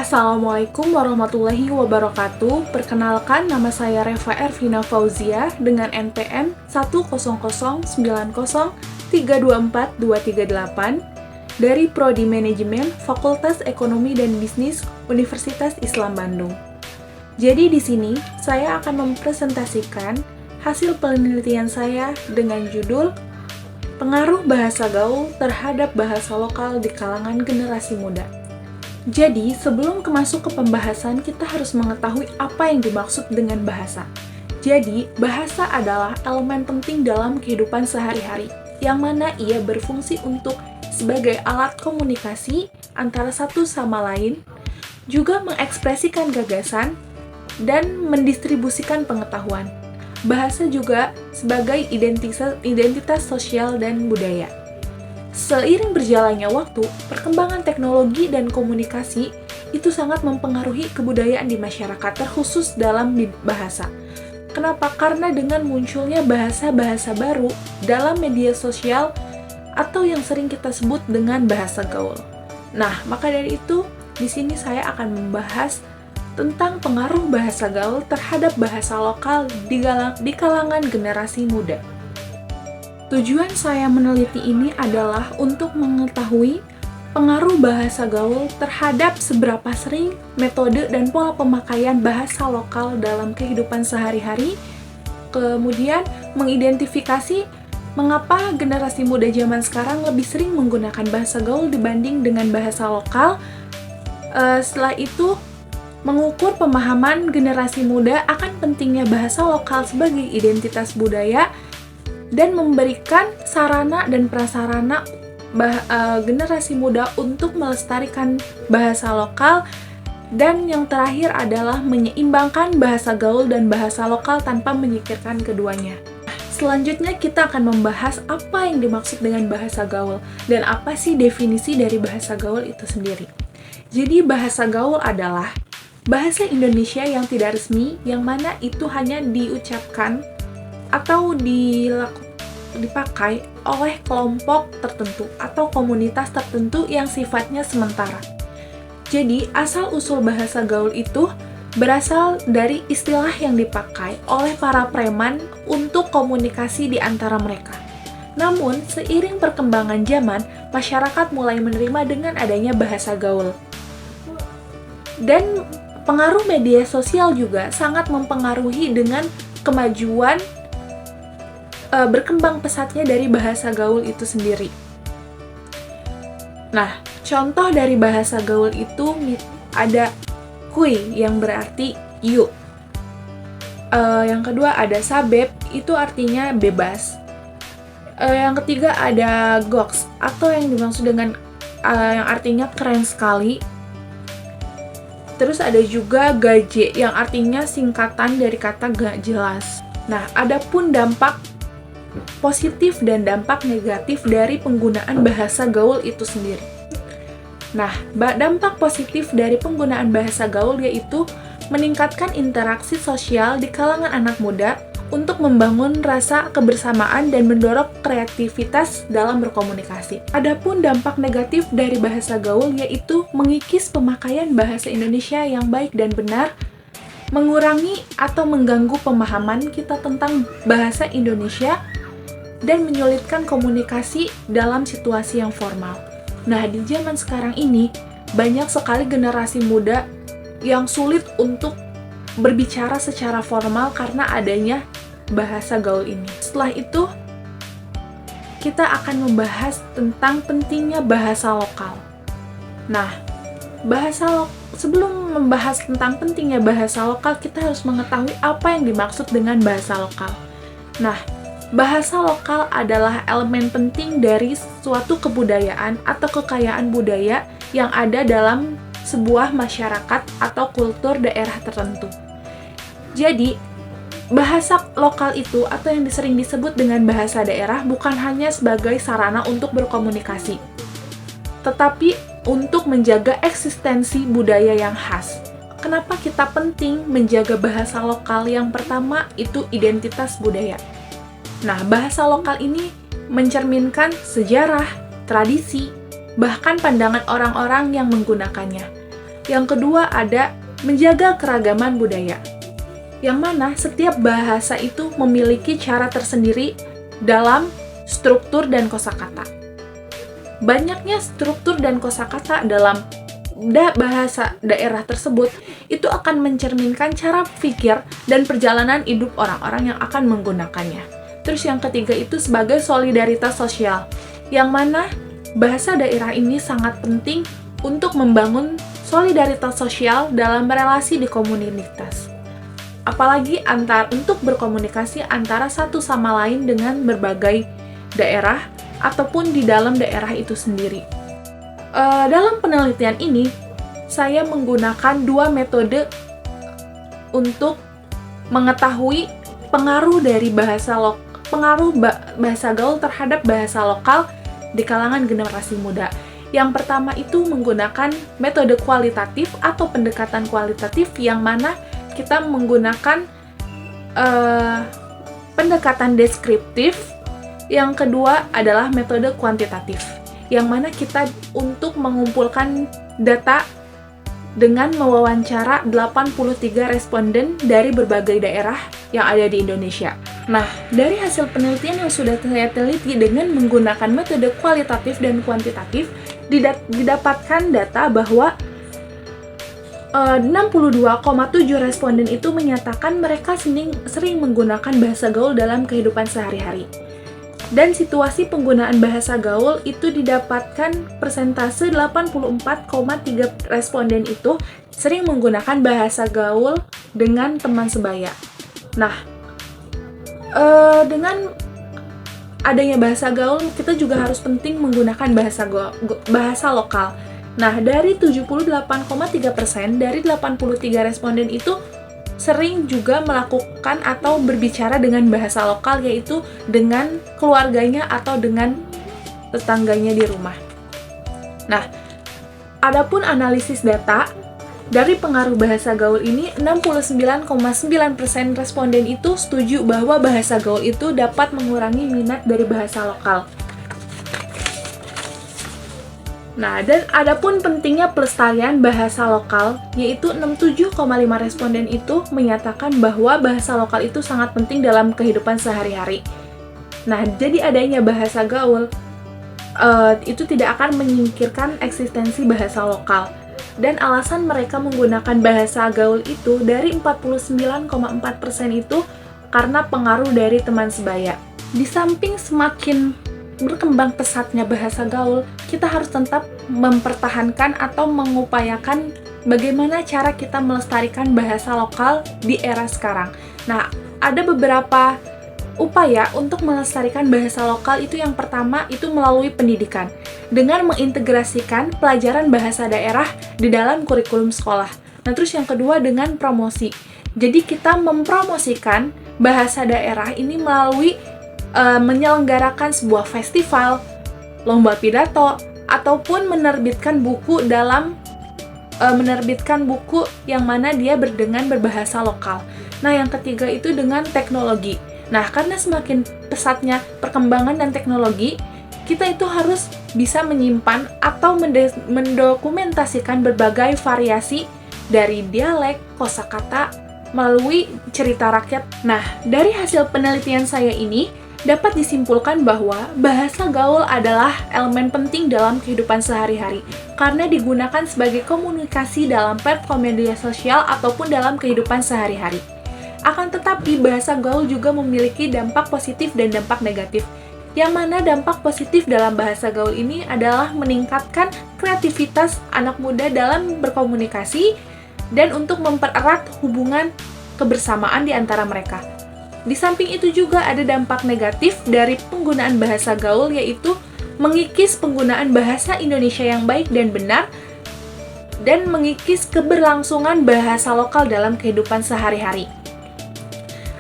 Assalamualaikum warahmatullahi wabarakatuh. Perkenalkan, nama saya Reva Ervina Fauzia dengan NPM 10090324238 dari Prodi Manajemen Fakultas Ekonomi dan Bisnis Universitas Islam Bandung. Jadi di sini saya akan mempresentasikan hasil penelitian saya dengan judul Pengaruh Bahasa Gaul terhadap Bahasa Lokal di kalangan generasi muda. Jadi, sebelum masuk ke pembahasan, kita harus mengetahui apa yang dimaksud dengan bahasa. Jadi, bahasa adalah elemen penting dalam kehidupan sehari-hari, yang mana ia berfungsi untuk sebagai alat komunikasi antara satu sama lain, juga mengekspresikan gagasan, dan mendistribusikan pengetahuan. Bahasa juga sebagai identitas sosial dan budaya. Seiring berjalannya waktu, perkembangan teknologi dan komunikasi itu sangat mempengaruhi kebudayaan di masyarakat, terkhusus dalam bahasa. Kenapa? Karena dengan munculnya bahasa-bahasa baru dalam media sosial atau yang sering kita sebut dengan bahasa gaul. Nah, maka dari itu, di sini saya akan membahas tentang pengaruh bahasa gaul terhadap bahasa lokal di kalangan generasi muda. Tujuan saya meneliti ini adalah untuk mengetahui pengaruh bahasa gaul terhadap seberapa sering metode dan pola pemakaian bahasa lokal dalam kehidupan sehari-hari, kemudian mengidentifikasi mengapa generasi muda zaman sekarang lebih sering menggunakan bahasa gaul dibanding dengan bahasa lokal. Setelah itu, mengukur pemahaman generasi muda akan pentingnya bahasa lokal sebagai identitas budaya, dan memberikan sarana dan prasarana generasi muda untuk melestarikan bahasa lokal, dan yang terakhir adalah menyeimbangkan bahasa gaul dan bahasa lokal tanpa menyingkirkan keduanya. Selanjutnya kita akan membahas apa yang dimaksud dengan bahasa gaul dan apa sih definisi dari bahasa gaul itu sendiri. Jadi bahasa gaul adalah bahasa Indonesia yang tidak resmi, yang mana itu hanya diucapkan atau dipakai oleh kelompok tertentu atau komunitas tertentu yang sifatnya sementara. Jadi, asal-usul bahasa gaul itu berasal dari istilah yang dipakai oleh para preman untuk komunikasi di antara mereka. Namun, seiring perkembangan zaman, masyarakat mulai menerima dengan adanya bahasa gaul. Dan pengaruh media sosial juga sangat mempengaruhi dengan kemajuan berkembang pesatnya dari bahasa gaul itu sendiri. Nah, contoh dari bahasa gaul itu ada kui yang berarti yuk. Yang kedua ada sabeb, itu artinya bebas. Yang ketiga ada goks atau yang dimaksud dengan yang artinya keren sekali. Terus ada juga gaje yang artinya singkatan dari kata gak jelas. Nah, adapun dampak positif dan dampak negatif dari penggunaan bahasa gaul itu sendiri. Nah, dampak positif dari penggunaan bahasa gaul yaitu meningkatkan interaksi sosial di kalangan anak muda untuk membangun rasa kebersamaan dan mendorong kreativitas dalam berkomunikasi. Adapun dampak negatif dari bahasa gaul yaitu mengikis pemakaian bahasa Indonesia yang baik dan benar, mengurangi atau mengganggu pemahaman kita tentang bahasa Indonesia, dan menyulitkan komunikasi dalam situasi yang formal. Nah, di zaman sekarang ini, banyak sekali generasi muda yang sulit untuk berbicara secara formal karena adanya bahasa gaul ini. Setelah itu, kita akan membahas tentang pentingnya bahasa lokal. Nah, sebelum membahas tentang pentingnya bahasa lokal, kita harus mengetahui apa yang dimaksud dengan bahasa lokal. Nah, bahasa lokal adalah elemen penting dari suatu kebudayaan atau kekayaan budaya yang ada dalam sebuah masyarakat atau kultur daerah tertentu. Jadi, bahasa lokal itu atau yang sering disebut dengan bahasa daerah bukan hanya sebagai sarana untuk berkomunikasi, tetapi untuk menjaga eksistensi budaya yang khas. Kenapa kita penting menjaga bahasa lokal? Yang pertama itu identitas budaya. Nah, bahasa lokal ini mencerminkan sejarah, tradisi, bahkan pandangan orang-orang yang menggunakannya. Yang kedua ada menjaga keragaman budaya, yang mana setiap bahasa itu memiliki cara tersendiri dalam struktur dan kosakata. Banyaknya struktur dan kosakata dalam bahasa daerah tersebut itu akan mencerminkan cara pikir dan perjalanan hidup orang-orang yang akan menggunakannya. Terus yang ketiga itu sebagai solidaritas sosial, yang mana bahasa daerah ini sangat penting untuk membangun solidaritas sosial dalam relasi di komunitas. Apalagi untuk berkomunikasi antara satu sama lain dengan berbagai daerah ataupun di dalam daerah itu sendiri. Dalam penelitian ini, saya menggunakan dua metode untuk mengetahui pengaruh dari bahasa gaul terhadap bahasa lokal di kalangan generasi muda. Yang pertama itu menggunakan metode kualitatif atau pendekatan kualitatif, yang mana kita menggunakan pendekatan deskriptif. Yang kedua adalah metode kuantitatif, yang mana kita untuk mengumpulkan data dengan mewawancara 83 responden dari berbagai daerah yang ada di Indonesia. Nah, dari hasil penelitian yang sudah saya teliti dengan menggunakan metode kualitatif dan kuantitatif, didapatkan data bahwa 62,7 responden itu menyatakan mereka sering menggunakan bahasa gaul dalam kehidupan sehari-hari. Dan situasi penggunaan bahasa gaul itu didapatkan persentase 84,3 responden itu sering menggunakan bahasa gaul dengan teman sebaya. Nah, dengan adanya bahasa gaul, kita juga harus penting menggunakan bahasa lokal. Nah, dari 78,3% dari 83 responden itu sering juga melakukan atau berbicara dengan bahasa lokal, yaitu dengan keluarganya atau dengan tetangganya di rumah. Nah, adapun analisis data dari pengaruh bahasa gaul ini, 69,9% responden itu setuju bahwa bahasa gaul itu dapat mengurangi minat dari bahasa lokal. Nah, dan adapun pentingnya pelestarian bahasa lokal, yaitu 67,5 responden itu menyatakan bahwa bahasa lokal itu sangat penting dalam kehidupan sehari-hari. Nah, jadi adanya bahasa gaul itu tidak akan menyingkirkan eksistensi bahasa lokal. Dan alasan mereka menggunakan bahasa gaul itu dari 49,4% itu karena pengaruh dari teman sebaya. Di samping semakin berkembang pesatnya bahasa gaul, kita harus tetap mempertahankan atau mengupayakan bagaimana cara kita melestarikan bahasa lokal di era sekarang. Nah, ada beberapa upaya untuk melestarikan bahasa lokal itu. Yang pertama itu melalui pendidikan, dengan mengintegrasikan pelajaran bahasa daerah di dalam kurikulum sekolah. Nah, terus yang kedua dengan promosi. Jadi kita mempromosikan bahasa daerah ini melalui menyelenggarakan sebuah festival, lomba pidato, ataupun menerbitkan buku yang mana dia dengan berbahasa lokal. Nah, yang ketiga itu dengan teknologi. Nah, karena semakin pesatnya perkembangan dan teknologi, kita itu harus bisa menyimpan atau mendokumentasikan berbagai variasi dari dialek, kosakata, melalui cerita rakyat. Nah, dari hasil penelitian saya ini, dapat disimpulkan bahwa bahasa gaul adalah elemen penting dalam kehidupan sehari-hari karena digunakan sebagai komunikasi dalam platform media sosial ataupun dalam kehidupan sehari-hari. Akan tetapi, bahasa gaul juga memiliki dampak positif dan dampak negatif, yang mana dampak positif dalam bahasa gaul ini adalah meningkatkan kreativitas anak muda dalam berkomunikasi dan untuk mempererat hubungan kebersamaan di antara mereka. Di samping itu juga ada dampak negatif dari penggunaan bahasa gaul, yaitu mengikis penggunaan bahasa Indonesia yang baik dan benar dan mengikis keberlangsungan bahasa lokal dalam kehidupan sehari-hari.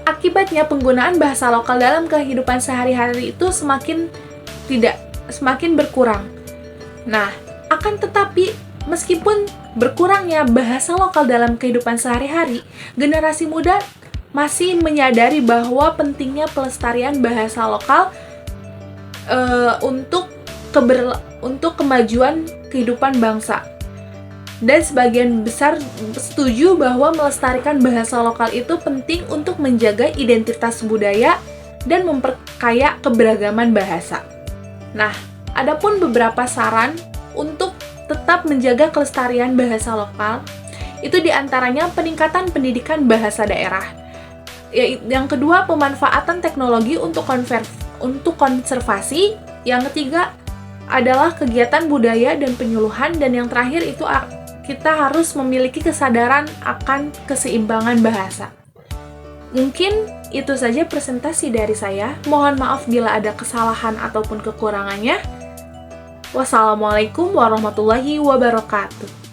Akibatnya penggunaan bahasa lokal dalam kehidupan sehari-hari itu semakin berkurang. Nah, akan tetapi meskipun berkurangnya bahasa lokal dalam kehidupan sehari-hari, generasi muda masih menyadari bahwa pentingnya pelestarian bahasa lokal untuk kemajuan kehidupan bangsa. Dan sebagian besar setuju bahwa melestarikan bahasa lokal itu penting untuk menjaga identitas budaya dan memperkaya keberagaman bahasa. Nah, adapun beberapa saran untuk tetap menjaga kelestarian bahasa lokal, itu diantaranya peningkatan pendidikan bahasa daerah. Yang kedua, pemanfaatan teknologi untuk konservasi. Yang ketiga adalah kegiatan budaya dan penyuluhan. Dan yang terakhir itu kita harus memiliki kesadaran akan keseimbangan bahasa. Mungkin itu saja presentasi dari saya. Mohon maaf bila ada kesalahan ataupun kekurangannya. Wassalamualaikum warahmatullahi wabarakatuh.